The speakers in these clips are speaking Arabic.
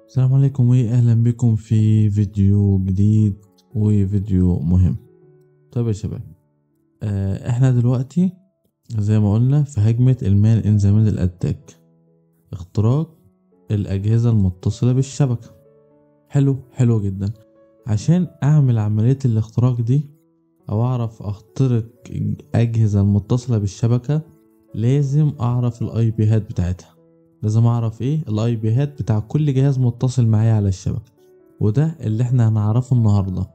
السلام عليكم واهلا بكم في فيديو جديد وفيديو مهم. طيب يا شباب، احنا دلوقتي زي ما قلنا في هجمة المان ان ذا ميدل اتاك، اختراق الاجهزة المتصلة بالشبكة. حلو جدا. عشان اعمل عملية الاختراق دي او اعرف اخترق اجهزة المتصلة بالشبكة، لازم اعرف الاي بيهات بتاعتها. لازم اعرف ايه الاي بيهات بتاع كل جهاز متصل معايا على الشبكة، وده اللي احنا هنعرفه النهاردة.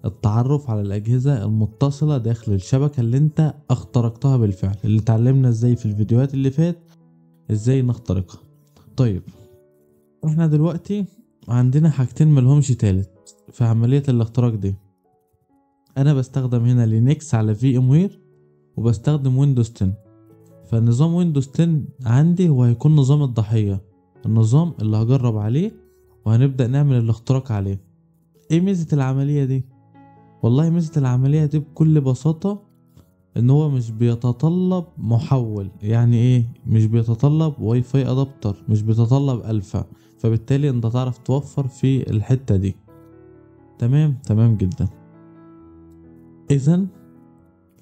التعرف على الأجهزة المتصلة داخل الشبكة اللي انت اخترقتها بالفعل، اللي اتعلمنا ازاي في الفيديوهات اللي فات ازاي نخترقها. طيب، احنا دلوقتي عندنا حاجتين ملهمش تالت في عملية الاختراق دي. انا بستخدم هنا لينكس على في ام وير، وبستخدم ويندوز 10. فنظام ويندوز 10 عندي هو هيكون نظام الضحية، النظام اللي هجرب عليه وهنبدأ نعمل الاختراق عليه. ايه ميزة العملية دي؟ والله ميزة العملية دي بكل بساطة ان هو مش بيتطلب محول. يعني ايه مش بيتطلب واي فاي ادابتر، مش بيتطلب الفا، فبالتالي انت تعرف توفر في الحتة دي. تمام جدا. اذا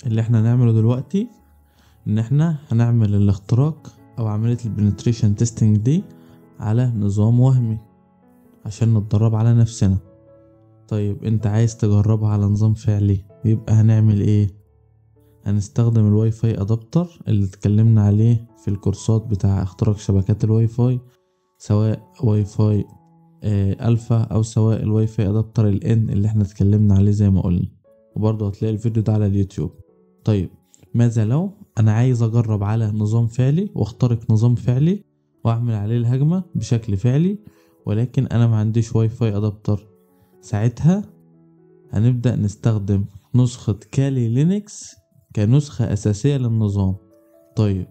اللي احنا نعمله دلوقتي ان احنا هنعمل الاختراق او عملية البنتريشن تيستينج دي على نظام وهمي عشان نتدرب على نفسنا. طيب انت عايز تجربها على نظام فعلي، يبقى هنعمل ايه؟ هنستخدم الواي فاي ادابتر اللي اتكلمنا عليه في الكورسات بتاع اختراق شبكات الواي فاي، سواء واي فاي الفا او سواء الواي فاي ادابتر الان اللي احنا اتكلمنا عليه زي ما قلنا، وبرضه هتلاقي الفيديو ده على اليوتيوب. طيب، ماذا لو انا عايز اجرب على نظام فعلي واخترق نظام فعلي واعمل عليه الهجمة بشكل فعلي، ولكن انا ما عنديش واي فاي ادابتر؟ ساعتها هنبدأ نستخدم نسخة كالي لينكس كنسخة أساسية للنظام. طيب،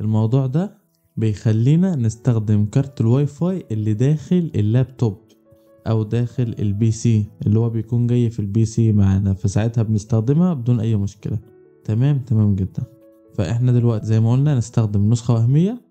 الموضوع ده بيخلينا نستخدم كارت الواي فاي اللي داخل اللابتوب أو داخل البي سي، اللي هو بيكون جاي في البي سي معانا، فساعتها بنستخدمها بدون أي مشكلة. تمام جدا. فإحنا دلوقتي زي ما قلنا نستخدم نسخة وهمية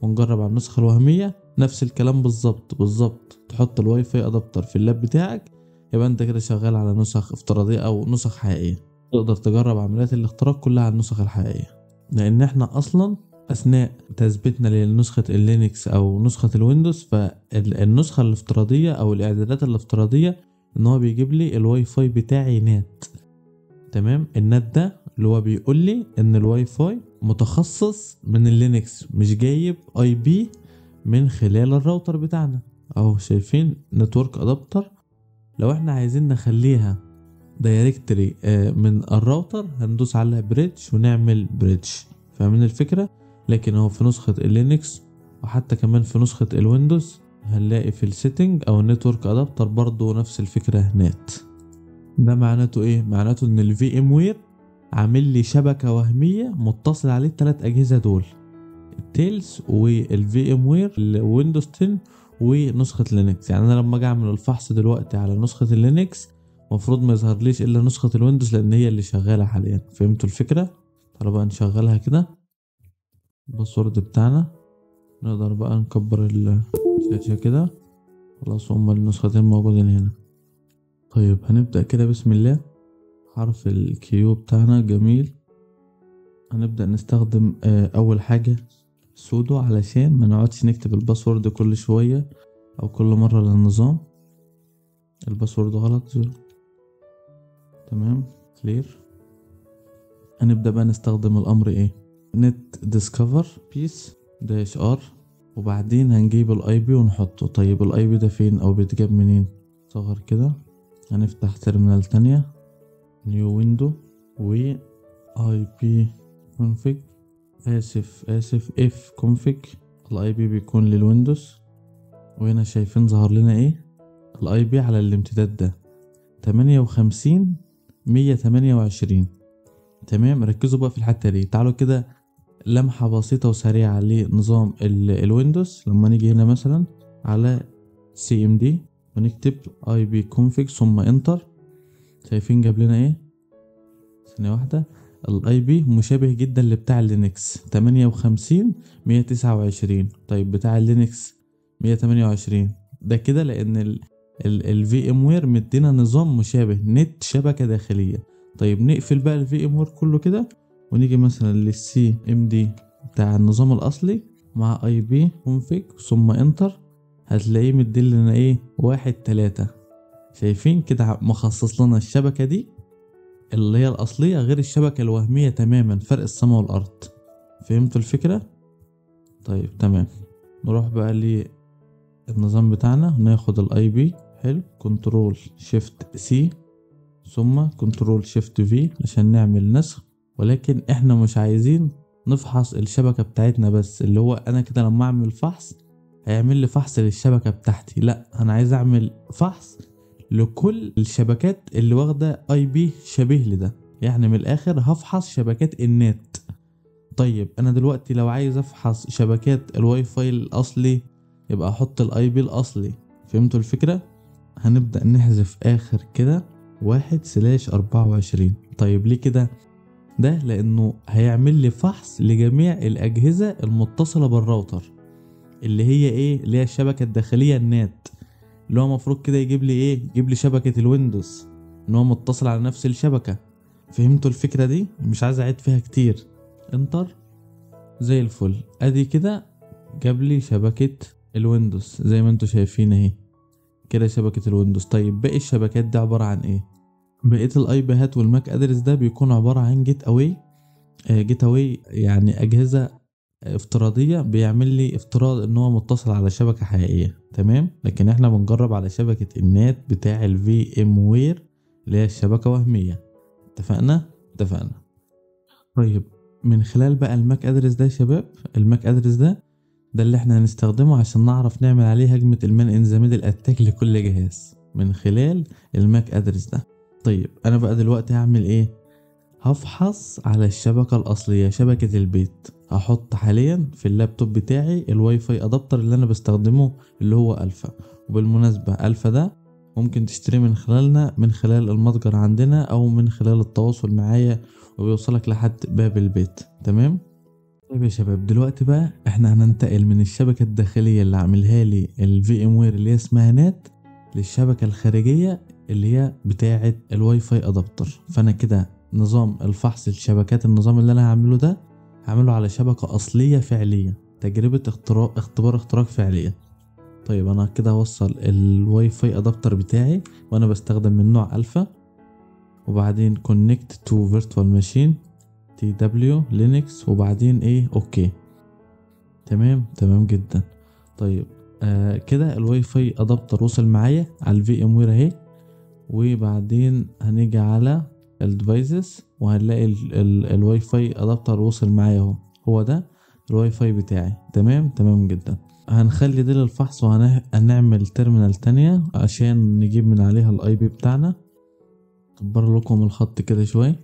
ونجرب على النسخة الوهمية نفس الكلام بالظبط. تحط الواي فاي أدابتر في اللاب بتاعك، يبقى انت كده شغال على نسخ افتراضية او نسخ حقيقية. تقدر تجرب عمليات الاختراق كلها على النسخ الحقيقية، لان احنا اصلا اثناء تثبيتنا لنسخة اللينكس او نسخة الويندوز، فالنسخة الافتراضية او الاعدادات الافتراضية ان هو بيجيب لي الواي فاي بتاعي نات. تمام، النات ده اللي هو بيقول لي ان الواي فاي متخصص من اللينكس، مش جايب اي بي من خلال الراوتر بتاعنا. اهو شايفين نتورك ادابتر. لو احنا عايزين نخليها دايركتري من الراوتر هندوس على بريدج ونعمل بريدج. فاهمين الفكرة؟ لكن هو في نسخة اللينكس وحتى كمان في نسخة الويندوز هنلاقي في السيتنج او النتورك ادابتر برضو نفس الفكرة نات. ده معناته ايه؟ معناته ان الفي ام وير عامل لي شبكة وهمية متصل عليه الثلاث اجهزة دول، التيلز والفي ام وير الويندوز 10 ونسخة لينكس. يعني انا لما اجي اعمل الفحص دلوقتي على نسخة اللينكس المفروض ما يظهرليش الا نسخة الويندوز لان هي اللي شغالة حاليا. فهمتوا الفكرة؟ تعالوا بقى نشغلها كده. الباسورد بتاعنا نقدر بقى نكبر الشاشة كده. خلاص هما النسختين موجودين هنا. طيب هنبدأ كده بسم الله. حرف الكيو بتاعنا جميل. هنبدأ نستخدم اول حاجة سودو علشان ما نقعدش نكتب الباسورد كل شوية او كل مرة للنظام. الباسورد غلط. تمام كلير. هنبدأ بقى نستخدم الامر ايه، نت ديسكفر بيس داش ار، وبعدين هنجيب الاي بي ونحطه. طيب الاي بي ده فين او بيتجاب منين؟ صغر كده. هنفتح تيرمينال تانية، نيو ويندو، و اي بي config اسف اف config. الاي بي بيكون للويندوز، وهنا شايفين ظهر لنا ايه الاي بي على الامتداد ده 58 128. تمام، ركزوا بقى في الحتة دي. تعالوا كده لمحة بسيطة وسريعة لنظام الويندوز. لما نيجي هنا مثلا على CMD ونكتب IP config ثم انتر، شايفين جاب لنا ايه؟ ثانية واحدة. الاي بي مشابه جدا لبتاع اللينكس 58 129. طيب بتاع اللينكس 128. ده كده لان الفي ام وير مدينا نظام مشابه، نت شبكة داخلية. طيب نقفل بقى الفي ام وير كله كده، ونيجي مثلا للسي ام دي بتاع النظام الاصلي مع اي بي كونفيج ثم انتر، هتلاقيه مديلنا ايه 1 3. شايفين كده مخصص لنا الشبكة دي اللي هي الأصلية غير الشبكة الوهمية تماما، فرق السماء والأرض. فهمتوا الفكرة؟ طيب تمام. نروح بقى للنظام بتاعنا، ناخد الاي بي. حلو، كنترول شيفت سي ثم كنترول شيفت في عشان نعمل نسخ. ولكن احنا مش عايزين نفحص الشبكة بتاعتنا بس، اللي هو انا كده لما اعمل فحص هيعمل لي فحص للشبكة بتاعتي، لا انا عايز اعمل فحص لكل الشبكات اللي واخدة اي بي شبيه لده. يعني من الاخر هفحص شبكات النت. طيب انا دلوقتي لو عايز افحص شبكات الواي فاي الاصلي يبقى احط الاي بي الاصلي. فهمتوا الفكرة؟ هنبدأ نحذف اخر كده 1/24. طيب ليه كده؟ ده لانه هيعمل لي فحص لجميع الاجهزة المتصلة بالراوتر، اللي هي ايه، اللي هي الشبكة الداخلية النات، اللي هو مفروض كده يجيب لي ايه، يجيب لي شبكة الويندوز ان هو متصل على نفس الشبكة. فهمتوا الفكرة دي؟ مش عايز اعيد فيها كتير. انتر. زي الفل، ادي كده جاب لي شبكة الويندوز زي ما انتوا شايفين اهي كده شبكة الويندوز. طيب باقي الشبكات دي عبارة عن ايه؟ بقية الاي بيهات والماك ادرس ده بيكون عبارة عن جيت اواي. جيت اواي يعني اجهزة افتراضية بيعمل لي افتراض ان هو متصل على شبكة حقيقية، تمام. لكن احنا بنجرب على شبكة النات بتاع الفي ام وير اللي هي الشبكة وهمية. اتفقنا؟ اتفقنا. طيب من خلال بقى الماك ادرس ده يا شباب، الماك ادرس ده اللي احنا هنستخدمه عشان نعرف نعمل عليه هجمة المان ان ذا ميدل اتاك لكل جهاز من خلال الماك ادرس ده. طيب انا بقى دلوقتي هعمل ايه؟ هفحص على الشبكة الاصلية شبكة البيت. هحط حاليا في اللابتوب بتاعي الواي فاي ادابتر اللي انا بستخدمه اللي هو الفا. وبالمناسبة الفا ده ممكن تشتريه من خلالنا، من خلال المتجر عندنا او من خلال التواصل معايا، وبيوصلك لحد باب البيت. تمام. طيب يا شباب دلوقتي بقى احنا هننتقل من الشبكة الداخلية اللي عاملها لي الفي ام وير اللي هي اسمها نات للشبكة الخارجية اللي هي بتاعة الواي فاي ادابتر. فانا كده نظام الفحص الشبكات، النظام اللي انا هعمله ده هعمله على شبكة اصلية فعلية، تجربة اختبار اختراق فعلية. طيب انا كده هوصل الواي فاي ادابتر بتاعي وانا بستخدم من نوع الفا، وبعدين كونكت تو فيرتوال ماشين تي دبليو لينكس، وبعدين ايه اوكي. تمام تمام جدا. طيب كده الواي فاي ادابتر وصل معايا على الفي ام وير اهي. وبعدين هنيجي على الديفايسز وهنلاقي الواي فاي ادابتر وصل معايا اهو، هو ده الواي فاي بتاعي. تمام تمام جدا. هنخلي دي للفحص وهنعمل تيرمينال تانية عشان نجيب من عليها الاي بي بتاعنا. اكبر لكم الخط كده شوية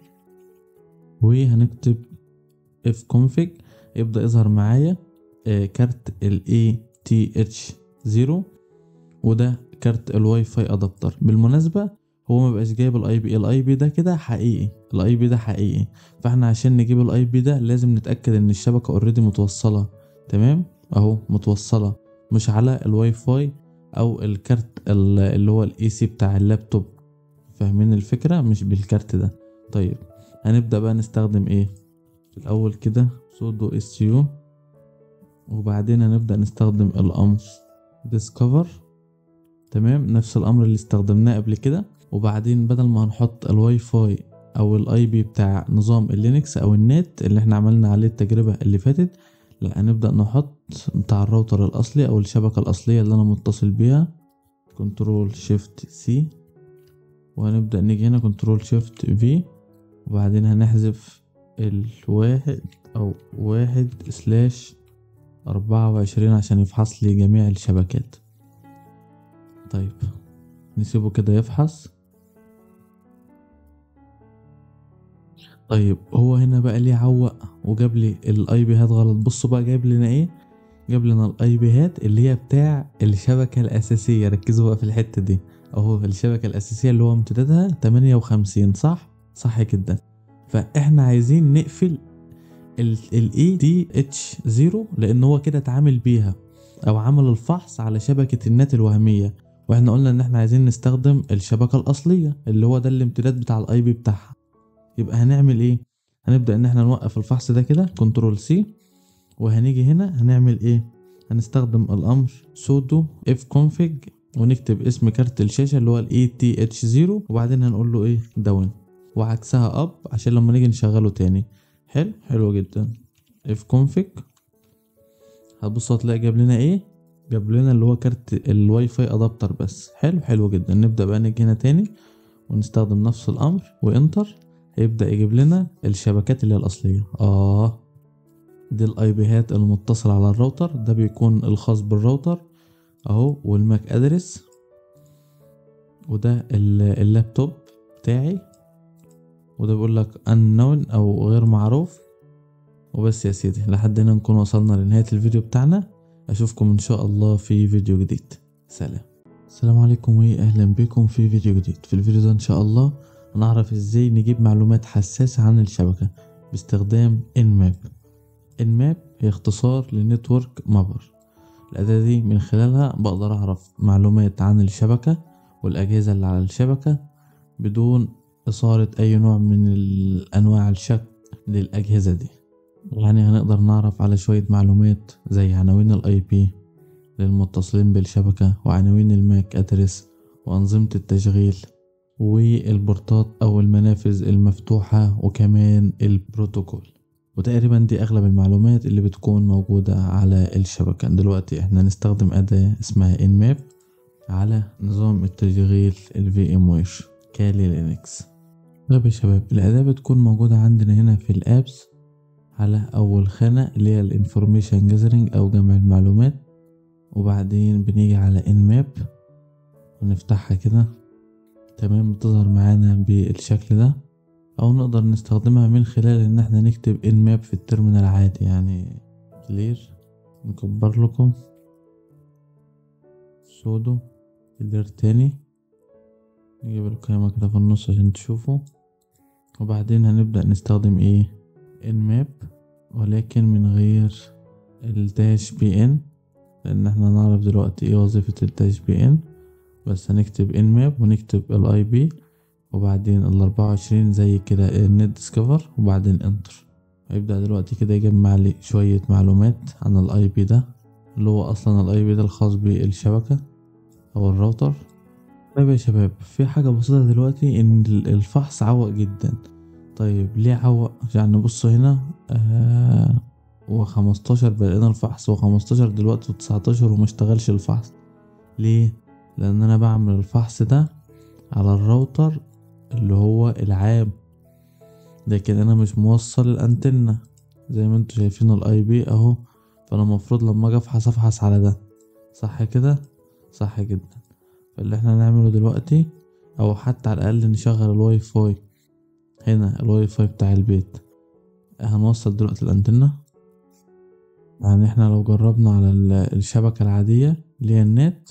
وهنكتب fconfig، يبدأ يظهر معايا كارت ال ATH0 وده كارت الواي فاي ادابتر. بالمناسبة هو ما بقاش جايب الاي بي ده كده حقيقي، الاي بي ده حقيقي. فاحنا عشان نجيب الاي بي ده لازم نتأكد ان الشبكة اوريدي متوصلة. تمام اهو متوصلة، مش على الواي فاي او الكارت اللي هو الاي سي بتاع اللابتوب. فاهمين الفكرة؟ مش بالكارت ده. طيب هنبدأ بقى نستخدم ايه الاول كده، سودو اس يو، وبعدين هنبدأ نستخدم الامر discover. تمام نفس الامر اللي استخدمناه قبل كده. وبعدين بدل ما هنحط الواي فاي او الاي بي بتاع نظام اللينكس او النت اللي احنا عملنا عليه التجربة اللي فاتت، لا هنبدأ نحط بتاع الراوتر الاصلي او الشبكة الاصلية اللي انا متصل بيها. كنترول شيفت سي، وهنبدأ نيجي هنا كنترول شيفت في، وبعدين هنحذف الواحد او 1/24 عشان يفحص لي جميع الشبكات. طيب نسيبه كده يفحص. طيب هو هنا بقى ليه عوق وجاب لي الاي بي هات غلط. بصوا بقى جايب لنا ايه، جاب لنا الاي بي هات اللي هي بتاع الشبكة الاساسية. ركزوا بقى في الحتة دي اهو، الشبكة الاساسية اللي هو امتدادها 58. صح صح جدا. فاحنا عايزين نقفل ال ATH0 لان هو كده اتعامل بيها. او عمل الفحص على شبكة النت الوهمية، واحنا قلنا ان احنا عايزين نستخدم الشبكة الاصلية اللي هو ده الامتداد بتاع الاي بي بتاعها. يبقى هنعمل ايه؟ هنبدأ ان احنا نوقف الفحص ده كده كنترول سي، وهنيجي هنا هنعمل ايه؟ هنستخدم الامر sudo fconfig ونكتب اسم كارت الشاشة اللي هو ال ETH0، وبعدين هنقول له ايه داون، وعكسها up عشان لما نيجي نشغله تاني. حلو جدا. fconfig هتبص هتلاقي جاب لنا ايه؟ جاب لنا اللي هو كارت الواي فاي ادابتر بس. حلو جدا. نبدأ بقى نيجي هنا تاني ونستخدم نفس الامر وانتر، هيبدأ يجيب لنا الشبكات اللي هي الاصلية. دي الاي بيهات المتصل على الراوتر، ده بيكون الخاص بالراوتر اهو، والماك ادرس، وده اللابتوب بتاعي، وده بيقول لك unknown او غير معروف. وبس يا سيدي، لحد هنا نكون وصلنا لنهاية الفيديو بتاعنا. اشوفكم ان شاء الله في فيديو جديد. سلام. السلام عليكم واهلا بكم في فيديو جديد. في الفيديو ده ان شاء الله هنعرف ازاي نجيب معلومات حساسة عن الشبكة باستخدام nmap. nmap هي اختصار لنتورك مابر. الأداة دي من خلالها بقدر أعرف معلومات عن الشبكة والأجهزة اللي على الشبكة بدون إثارة أي نوع من الأنواع الشك للأجهزة دي. يعني هنقدر نعرف على شوية معلومات زي عناوين الاي بي للمتصلين بالشبكة، وعناوين الماك ادرس، وأنظمة التشغيل، والبورتات أو المنافذ المفتوحة، وكمان البروتوكول. وتقريبا دي أغلب المعلومات اللي بتكون موجودة على الشبكة. دلوقتي احنا نستخدم أداة اسمها nmap على نظام التشغيل VMware كالي لينكس. طيب يا شباب، الأداة بتكون موجودة عندنا هنا في الابس على أول خانة اللي هي الانفورميشن جاذرينج أو جمع المعلومات، وبعدين بنيجي على nmap ونفتحها كده. تمام، بتظهر معانا بالشكل ده، او نقدر نستخدمها من خلال ان احنا نكتب nmap في الترمينال عادي، يعني كلير. نكبر لكم سودو كلير تاني، نجيب القيمة كده في النص عشان تشوفوا. وبعدين هنبدأ نستخدم ايه nmap، ولكن من غير الداش بي ان، لان احنا نعرف دلوقتي ايه وظيفة الداش بي ان. بس هنكتب nmap ونكتب الاي بي، وبعدين 24 زي كده النت ديسكفر، وبعدين انتر. هيبدأ دلوقتي كده يجمع لي شوية معلومات عن الاي بي ده، اللي هو اصلا الاي بي ده الخاص بالشبكة او الراوتر. طيب يا شباب، في حاجة بسيطة دلوقتي، ان الفحص عوق جدا. طيب ليه عوق؟ يعني نبص هنا و15 بدأنا الفحص، و15 دلوقتي و19 ومشتغلش الفحص. ليه؟ لان انا بعمل الفحص ده على الراوتر اللي هو العام، لكن انا مش موصل الانتنة زي ما انتوا شايفين الاي بي اهو. فانا المفروض لما اجي افحص على ده، صح كده؟ صح جدا. فاللي احنا نعمله دلوقتي، او حتى على الاقل نشغل الواي فاي هنا، الواي فاي بتاع البيت. هنوصل دلوقتي الانتنة. يعني احنا لو جربنا على الشبكة العادية اللي هي النت،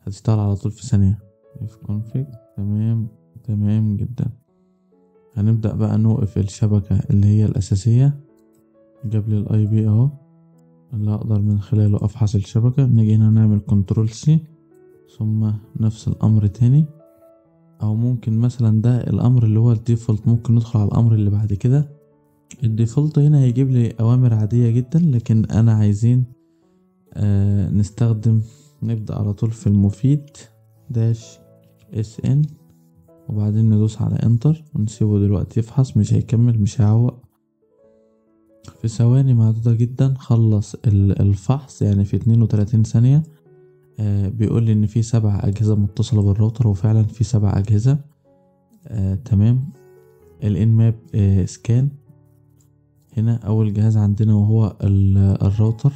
هتشتغل على طول في ثانية. config تمام جدا. هنبدأ بقى نوقف الشبكة اللي هي الأساسية. جاب لي الاي بي اهو اللي اقدر من خلاله افحص الشبكة. نيجي هنا نعمل كنترول سي، ثم نفس الامر تاني، او ممكن مثلا ده الامر اللي هو الديفولت، ممكن ندخل على الامر اللي بعد كده. الديفولت هنا هيجيب لي اوامر عادية جدا، لكن انا عايزين نستخدم، نبدأ على طول في المفيد داش اس ان، وبعدين ندوس على انتر ونسيبه دلوقتي يفحص. مش هيكمل، مش هيعوق. في ثواني معدودة جدا خلص الفحص، يعني في 32 ثانية. بيقول لي ان في 7 اجهزة متصلة بالراوتر، وفعلا في 7 اجهزة. تمام. الانماب سكان هنا اول جهاز عندنا وهو الراوتر.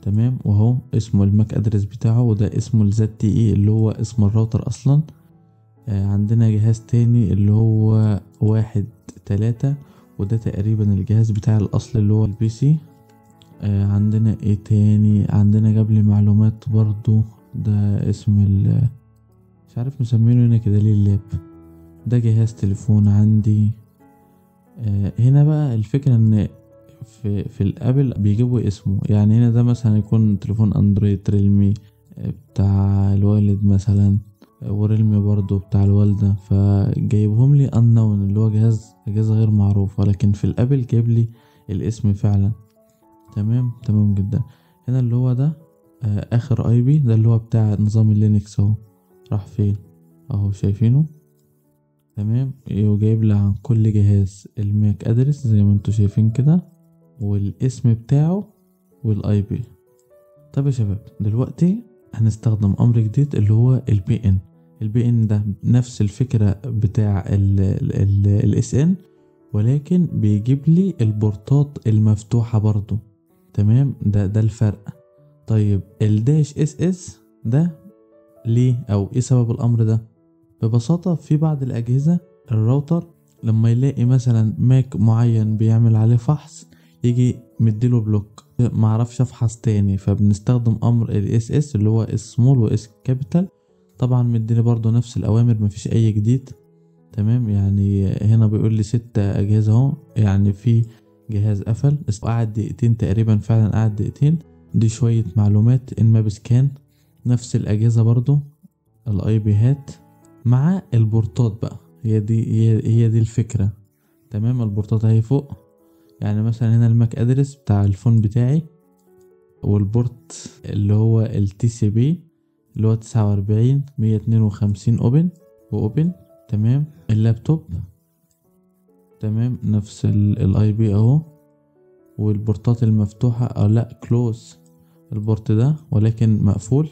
تمام، وهو اسمه الماك ادرس بتاعه، وده اسمه الزد تي اي اللي هو اسم الراوتر اصلا. عندنا جهاز تاني اللي هو 1-3، وده تقريبا الجهاز بتاع الاصل اللي هو البي سي. عندنا ايه تاني؟ عندنا جاب لي معلومات برضو، ده اسم مش عارف مسمينه هنا كده ليه اللاب. ده جهاز تليفون عندي. هنا بقى الفكرة ان في الابل بيجيبوا اسمه. يعني هنا ده مثلا يكون تليفون اندرويد ريلمي بتاع الوالد مثلا، وريلمي برضو بتاع الوالدة، فجايبهم لي unknown اللي هو جهاز غير معروف، ولكن في الابل جايب لي الاسم فعلا. تمام جدا. هنا اللي هو ده اخر اي بي، ده اللي هو بتاع نظام اللينكس اهو. راح فين اهو، شايفينه؟ تمام. وجايب لي عن كل جهاز الماك ادرس زي ما انتوا شايفين كده، والاسم بتاعه والاي بي. طب يا شباب، دلوقتي هنستخدم امر جديد اللي هو البي ان ده نفس الفكرة بتاع الاس ان، ولكن بيجيب لي البورتات المفتوحة برضو. تمام، ده الفرق. طيب الداش اس اس ده ليه او ايه سبب الامر ده؟ ببساطة في بعض الاجهزة الراوتر لما يلاقي مثلا ماك معين بيعمل عليه فحص يجي مديله بلوك، معرفش افحص تاني، فبنستخدم امر الاس اس اللي هو اس سمول واس كابيتال. طبعا مديني برضو نفس الاوامر، مفيش اي جديد. تمام. يعني هنا بيقول لي 6 اجهزة اهو، يعني في جهاز قفل قعد دقيقتين تقريبا، فعلا قعد دقيقتين. دي شوية معلومات ان ماب سكان، نفس الاجهزة برضو الاي بي هات مع البورتات بقى. هي دي الفكرة. تمام. البورتات اهي فوق، يعني مثلا هنا الماك ادرس بتاع الفون بتاعي، والبورت اللي هو التي سي بي اللي هو 49 152 اوبن. تمام. اللابتوب تمام نفس الاي بي اهو، والبورتات المفتوحة او لا كلوز البورت ده ولكن مقفول.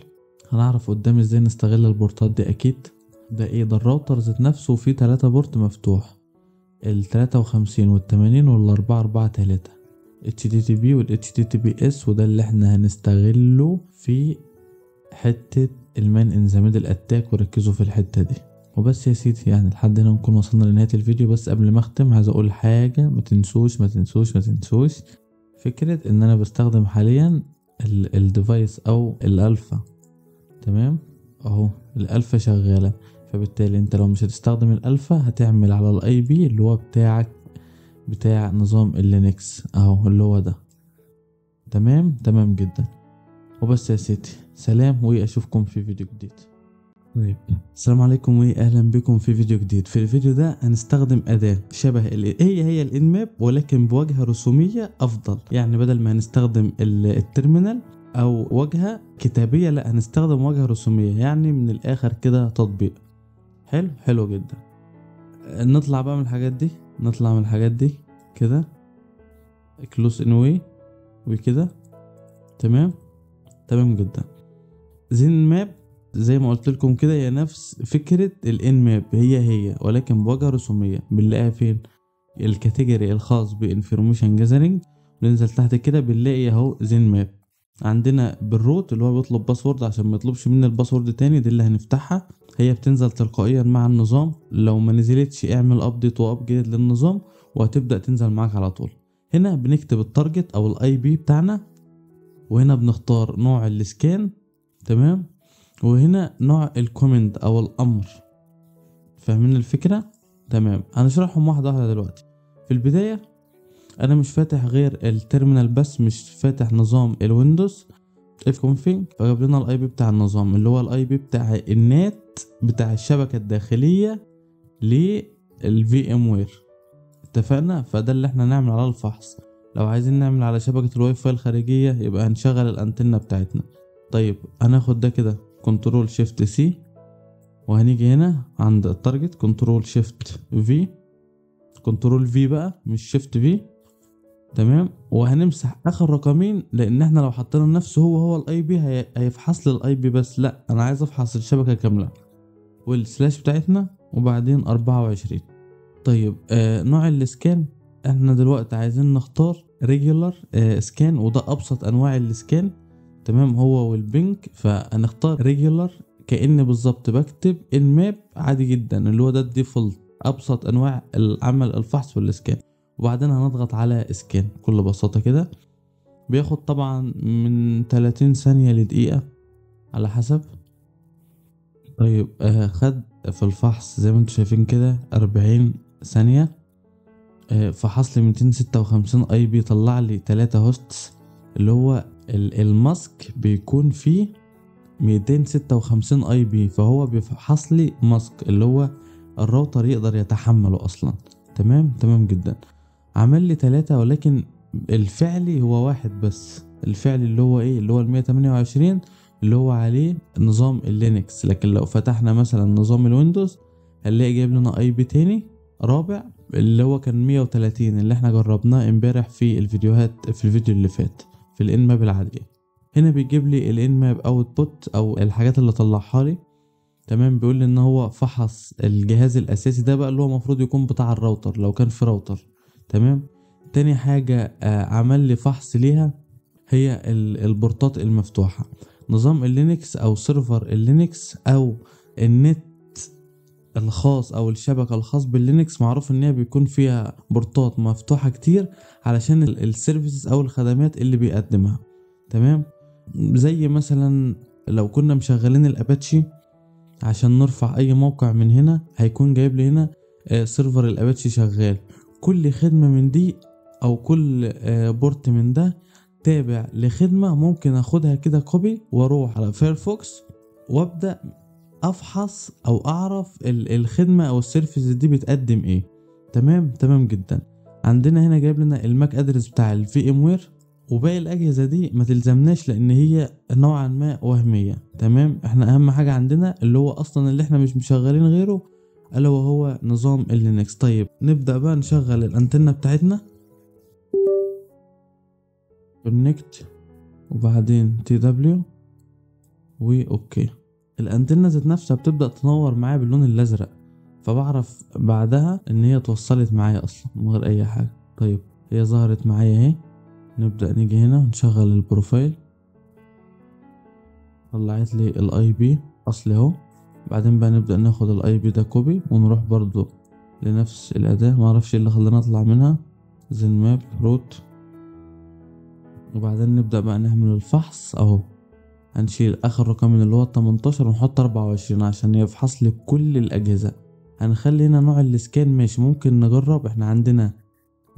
هنعرف قدام ازاي نستغل البورتات دي اكيد. ده ايه ده؟ الراوتر ذات نفسه فيه 3 بورت مفتوح، 53 وال80 وال443 HTTP وال HTTPS، وده اللي احنا هنستغله في حتة المان ان ذا ميدل اتاك، وركزوا في الحتة دي وبس يا سيدي. يعني لحد هنا نكون وصلنا لنهاية الفيديو. بس قبل ما اختم عايز اقول حاجة، ما تنسوش فكرة ان انا بستخدم حاليا الديفايس او الالفا. تمام اهو الالفا شغالة، فبالتالي انت لو مش هتستخدم الالفا هتعمل على الاي بي اللي هو بتاعك بتاع نظام اللينكس اهو اللي هو ده. تمام جدا. وبس يا سيدي، سلام واشوفكم في فيديو جديد. طيب السلام عليكم واهلا بكم في فيديو جديد. في الفيديو ده هنستخدم اداة شبه هي الانماب ولكن بواجهة رسومية افضل. يعني بدل ما هنستخدم الترمينال او واجهة كتابية، لا هنستخدم واجهة رسومية، يعني من الاخر كده تطبيق حلو جدا. نطلع بقى من الحاجات دي كده، كلوس انوي وكده. تمام جدا. زين ماب زي ما قلت لكم كده هي نفس فكرة الان ماب، هي ولكن بواجهة رسومية. بنلاقيها فين؟ الكاتيجوري الخاص بانفورميشن جاذرينج، ننزل تحت كده بنلاقي اهو زين ماب. عندنا بالروت اللي هو بيطلب باسورد عشان ما يطلبش مني الباسورد تاني، دي اللي هنفتحها. هي بتنزل تلقائيا مع النظام، لو ما نزلتش اعمل ابديت وابجريد للنظام وهتبدأ تنزل معاك على طول. هنا بنكتب التارجت او الاي بي بتاعنا، وهنا بنختار نوع السكان. تمام. وهنا نوع الكومند او الامر. فاهمين الفكرة؟ تمام. هنشرحهم واحدة دلوقتي. في البداية انا مش فاتح غير التيرمينال بس، مش فاتح نظام الويندوز الكونفيج، فجاب لنا الاي بي بتاع النظام اللي هو الاي بي بتاع النات بتاع الشبكة الداخلية للفي ام وير. اتفقنا؟ فده اللي احنا نعمل على الفحص. لو عايزين نعمل على شبكة الواي فاي الخارجية يبقى هنشغل الانتنة بتاعتنا. طيب هناخد ده كده كنترول شيفت سي، وهنيجي هنا عند التارجت كنترول شيفت في، كنترول في بقى مش شيفت في. تمام. وهنمسح اخر رقمين لان احنا لو حطينا نفسه هو الاي بي هيفحص لي الاي بي بس، لا انا عايز افحص الشبكة كاملة. والسلاش بتاعتنا وبعدين 24. طيب نوع السكان احنا دلوقتي عايزين نختار ريجولار سكان، وده ابسط انواع السكان. تمام. هو والبنك، فهنختار ريجولار كأني بالظبط بكتب الماب عادي جدا اللي هو ده الديفولت، ابسط انواع العمل الفحص والسكان. وبعدين هنضغط على سكان بكل بساطة كده. بياخد طبعا من 30 ثانية لدقيقة على حسب. طيب خد في الفحص زي ما انتم شايفين كده 40 ثانية. فحص لي 256 اي بي، طلع لي 3 هوستس، اللي هو الماسك بيكون فيه 256 اي بي، فهو بيفحص لي ماسك اللي هو الراوتر يقدر يتحمله اصلا. تمام جدا. عمل لي 3 ولكن الفعلي هو واحد بس، الفعلي اللي هو ايه، اللي هو ال 128 اللي هو عليه نظام اللينكس. لكن لو فتحنا مثلا نظام الويندوز هنلاقي جايب لنا اي بي تاني رابع اللي هو كان 130 اللي احنا جربناه امبارح في الفيديوهات، في الفيديو اللي فات في الانماب العادية. هنا بيجيب لي الانماب اوتبوت او الحاجات اللي طلعها لي. تمام. بيقول لي ان هو فحص الجهاز الاساسي ده بقى اللي هو المفروض يكون بتاع الراوتر لو كان في راوتر. تمام. تاني حاجة عمل لي فحص ليها هي البورتات المفتوحة. نظام اللينكس او سيرفر اللينكس او النت الخاص او الشبكة الخاص باللينكس معروف ان هي بيكون فيها بورتات مفتوحة كتير علشان السيرفيسز او الخدمات اللي بيقدمها. تمام. زي مثلا لو كنا مشغلين الاباتشي عشان نرفع اي موقع من هنا هيكون جايب لي هنا سيرفر الاباتشي شغال. كل خدمة من دي او كل بورت من ده تابع لخدمة ممكن اخدها كده كوبي واروح على فايرفوكس وابدأ افحص او اعرف الخدمة او السيرفيس دي بتقدم ايه. تمام جدا. عندنا هنا جايب لنا الماك ادرس بتاع الفي ام وير، وباقي الاجهزة دي ما تلزمناش لان هي نوعا ما وهمية. تمام. احنا اهم حاجة عندنا اللي هو اصلا اللي احنا مش مشغلين غيره الا وهو نظام اللينكس. طيب نبدأ بقى نشغل الانتنة بتاعتنا، كونكت وبعدين تي دبليو واوكي. الانتنة ذات نفسها بتبدأ تنور معايا باللون الازرق، فبعرف بعدها ان هي اتوصلت معايا اصلا من غير اي حاجة. طيب هي ظهرت معايا اهي. نبدأ نيجي هنا ونشغل البروفايل، طلعت لي الاي بي اصلي اهو. بعدين بقى نبدأ ناخد الاي بي ده كوبي ونروح برضو لنفس الاداة، معرفش ايه اللي خلانا نطلع منها، زين ماب روت. وبعدين نبدأ بقى نعمل الفحص اهو. هنشيل اخر رقم من اللي هو 18 ونحط 24 عشان يفحص لي كل الاجهزة. هنخلي هنا نوع السكان ماشي، ممكن نجرب. احنا عندنا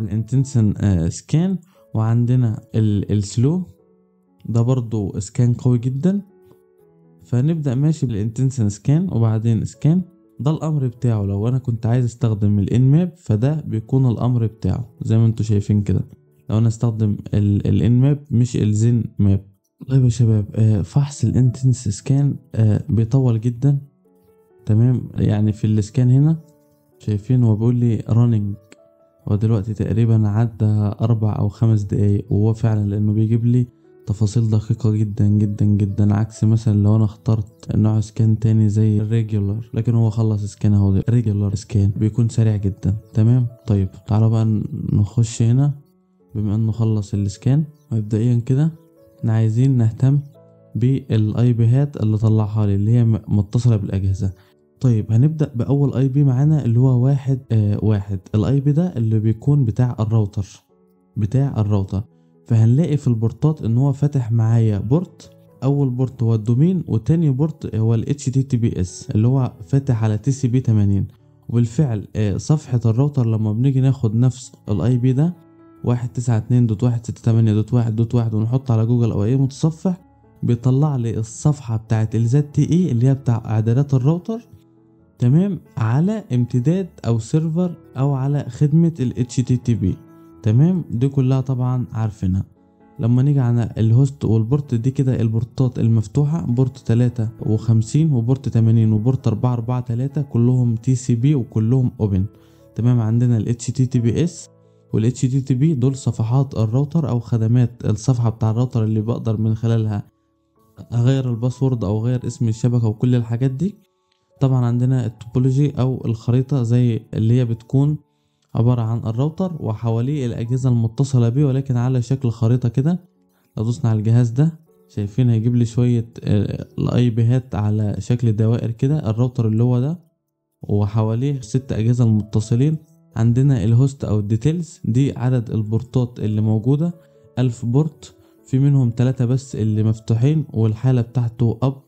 الانتنسن سكان وعندنا السلو ده برضو سكان قوي جدا، فنبدأ ماشي بالانتنسن سكان وبعدين سكان. ده الامر بتاعه لو انا كنت عايز استخدم الانماب فده بيكون الامر بتاعه زي ما انتوا شايفين كده لو انا استخدم الانماب مش الزين ماب. طيب يا شباب فحص الانتنس سكان بيطول جدا. تمام. يعني في السكان هنا شايفين هو بيقول لي رانينج، هو دلوقتي تقريبا عدى 4 أو 5 دقايق، وهو فعلا لانه بيجيب لي تفاصيل دقيقة جدا عكس مثلا لو انا اخترت نوع سكان تاني زي الريجولار، لكن هو خلص سكان اهو. الريجولار سكان بيكون سريع جدا. تمام. طيب تعالوا بقى نخش هنا. بما انه خلص السكان مبدئيا كده احنا عايزين نهتم بالاي بيهات اللي طلعها لي اللي هي متصلة بالاجهزة. طيب هنبدأ بأول اي بي معانا اللي هو 1 1. الاي بي ده اللي بيكون بتاع الراوتر. فهنلاقي في البورتات ان هو فاتح معايا بورت، اول بورت هو الدومين وتاني بورت هو ال HTTPS اللي هو فاتح على TCP/80. وبالفعل صفحة الراوتر لما بنيجي ناخد نفس الاي بي ده 192.168.1.1 ونحط على جوجل او اي متصفح بيطلع لي الصفحة بتاعت ال ZTE اللي هي بتاع اعدادات الراوتر. تمام. على امتداد او سيرفر او على خدمة ال HTTP. تمام. دي كلها طبعا عارفينها. لما نيجي على الهوست والبورت دي كده البورتات المفتوحة بورت 53 وبورت 80 وبورت 443 كلهم TCP وكلهم اوبن. تمام. عندنا ال HTTPS وال HTTP دول صفحات الراوتر او خدمات الصفحة بتاع الراوتر اللي بقدر من خلالها اغير الباسورد او اغير اسم الشبكة وكل الحاجات دي. طبعا عندنا التوبولوجي او الخريطة زي اللي هي بتكون عبارة عن الراوتر وحواليه الأجهزة المتصلة بيه ولكن على شكل خريطة كده. لو دوسنا على الجهاز ده شايفين هيجيب لي شوية الاي بيهات على شكل دوائر كده، الراوتر اللي هو ده وحواليه 6 أجهزة المتصلين. عندنا الهوست أو الديتيلز دي عدد البورتات اللي موجودة 1000 بورت، في منهم 3 بس اللي مفتوحين والحالة بتاعته أب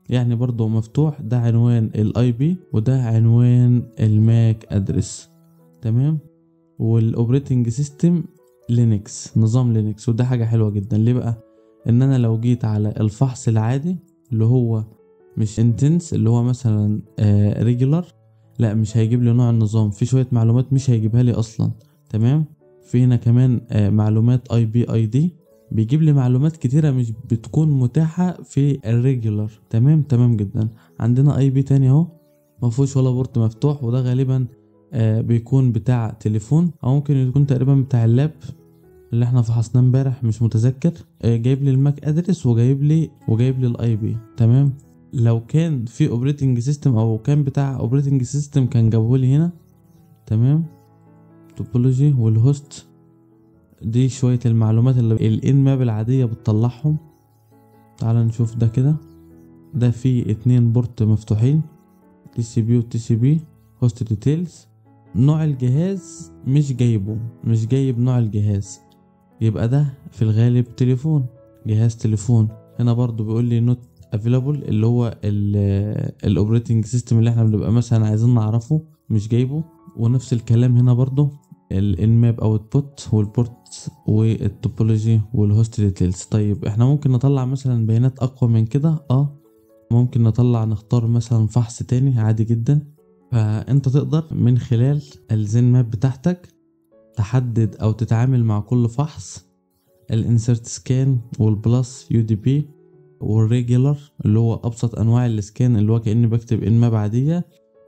يعني برضو مفتوح. ده عنوان الاي بي وده عنوان الماك ادرس. تمام. والاوبريتنج سيستم لينكس، نظام لينكس. وده حاجة حلوة جدا. ليه بقى؟ ان انا لو جيت على الفحص العادي اللي هو مش انتنس، اللي هو مثلا ريجولار، لا مش هيجيب لي نوع النظام، في شوية معلومات مش هيجيبها لي اصلا. تمام. في هنا كمان معلومات اي بي اي دي، بيجيب لي معلومات كتيرة مش بتكون متاحة في الريجولار. تمام جدا. عندنا اي بي تاني اهو، مفهوش ولا بورت مفتوح، وده غالبا بيكون بتاع تليفون او ممكن يكون تقريبا بتاع اللاب اللي احنا فحصناه امبارح، مش متذكر. جايب لي الماك ادرس وجايب لي الاي بي. تمام. لو كان في اوبريتنج سيستم او كان بتاع اوبريتنج سيستم كان جابه لي هنا. تمام. توبولوجي والهوست، دي شوية المعلومات اللي الانماب العادية بتطلعهم. تعال نشوف ده كده. ده فيه 2 بورت مفتوحين، تي سي بي وتي سي بي. هوست ديتيلز، نوع الجهاز مش جايب نوع الجهاز، يبقى ده في الغالب تليفون، جهاز تليفون. هنا برضو بيقول لي نوت افيلابل، اللي هو الاوبريتنج سيستم اللي احنا بنبقى مثلا عايزين نعرفه مش جايبه. ونفس الكلام هنا برضو الانماب او البوت والبورت والتوبولوجي والهوست ديتيلز. طيب احنا ممكن نطلع مثلا بيانات اقوى من كده. ممكن نختار مثلا فحص تاني عادي جدا. فانت تقدر من خلال الزين ماب بتاعتك تحدد او تتعامل مع كل فحص. الانسرت سكان والبلس يو دي بي والريجولار اللي هو ابسط انواع السكان اللي هو كأني بكتب انماب عادية،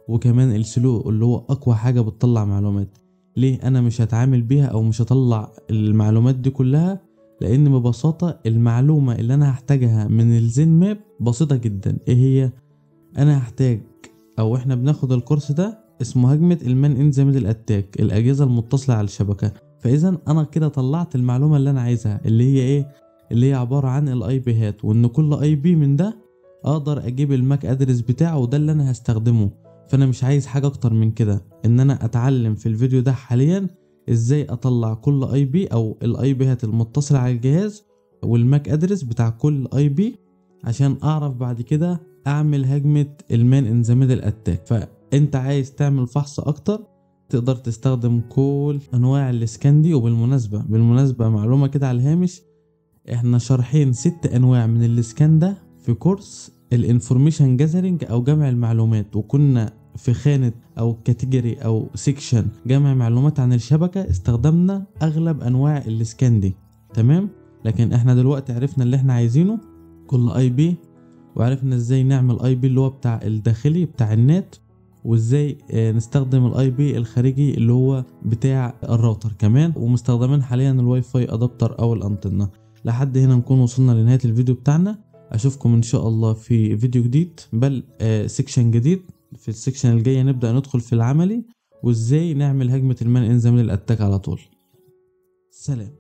وكمان السلو اللي هو اقوى حاجة بتطلع معلومات. ليه انا مش هتعامل بيها او مش هطلع المعلومات دي كلها؟ لان ببساطة المعلومة اللي انا هحتاجها من الزين ماب بسيطة جدا. ايه هي؟ انا هحتاج، او احنا بناخد الكورس ده اسمه هجمة المان ان ذا ميدل اتاك، الاجهزة المتصلة على الشبكة. فاذا انا كده طلعت المعلومة اللي انا عايزها، اللي هي ايه؟ اللي هي عبارة عن الاي بي هات، وان كل اي بي من ده اقدر اجيب الماك ادرس بتاعه، وده اللي انا هستخدمه. فانا مش عايز حاجة اكتر من كده، ان انا اتعلم في الفيديو ده حاليا ازاي اطلع كل اي بي او الاي بي هات المتصلة على الجهاز والماك ادرس بتاع كل اي بي، عشان اعرف بعد كده اعمل هجمة المان ان ذا ميدل اتاك. فانت عايز تعمل فحص اكتر تقدر تستخدم كل انواع الاسكان دي. وبالمناسبة معلومة كده على الهامش، احنا شارحين 6 انواع من الاسكان ده في كورس الانفورميشن جاذرينج او جمع المعلومات، وكنا في خانة او كاتيجوري او سيكشن جمع معلومات عن الشبكة استخدمنا اغلب انواع الاسكان دي. تمام. لكن احنا دلوقتي عرفنا اللي احنا عايزينه، كل اي بي، وعرفنا ازاي نعمل اي بي اللي هو بتاع الداخلي بتاع النت، وازاي نستخدم الاي بي الخارجي اللي هو بتاع الراوتر كمان. ومستخدمين حاليا الواي فاي ادابتر او الانتنة. لحد هنا نكون وصلنا لنهاية الفيديو بتاعنا. اشوفكم ان شاء الله في فيديو جديد، بل سيكشن جديد. في السيكشن الجاية نبدأ ندخل في العملي، وازاي نعمل هجمة المان ان ذا ميدل اتاك على طول. سلام.